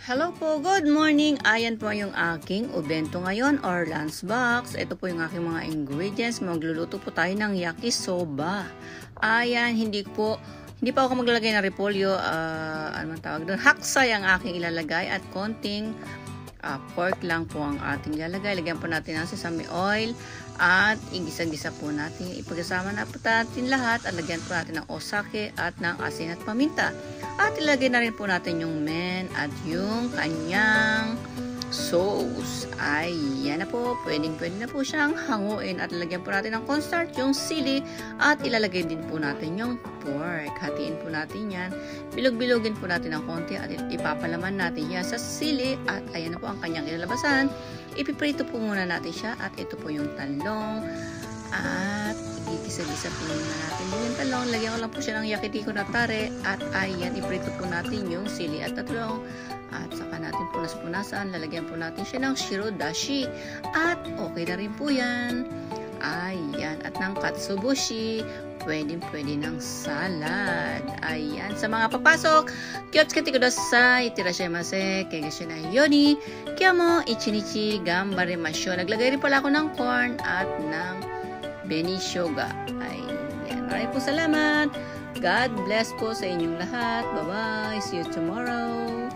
Hello po, good morning! Ayan po yung aking ubento ngayon or lunch box. Ito po yung aking mga ingredients. Magluluto po tayo ng yakisoba. Ayan, hindi pa ako maglalagay ng repolyo. Ano man tawag doon? Haksay ang aking ilalagay at konting pork lang po ang ating ilalagay. Lagyan po natin ng sesame oil at igisa-gisa po natin. Ipagkasama na po natin lahat at lagyan po natin ng osake at ng asin at paminta. At ilagay na rin po natin yung men at yung kanyang sauce. Ayan na po. Pwede na po siyang hanguin. At lagyan po natin ng cornstarch, yung sili. At ilalagay din po natin yung pork. Hatiin po natin yan. Bilog-bilogin po natin ng konti. At ipapalaman natin yan sa sili. At ayan na po ang kanyang ilalabasan. Ipiprito po muna natin siya. At ito po yung talong. At igigisa-gisa po muna natin yung talong. Lagyan ko lang po siya ng yakitiko na tare. At ayan, iprito po natin yung sili at talong. At saka natin punas-punasan. Lalagyan po natin siya ng shirodashi. At okay na rin po yan. Ayan. At ng katsuboshi. Pwede ng salad. Ayan. Sa mga papasok, kyotsukete kudasai. Itirashaimase. Kegashinai yoni. Kiyamo ichinichi gambarimashou. Naglagay rin pala ako ng corn at ng benishoga. Ayan. Maraming po salamat. God bless po sa inyong lahat. Bye-bye. See you tomorrow.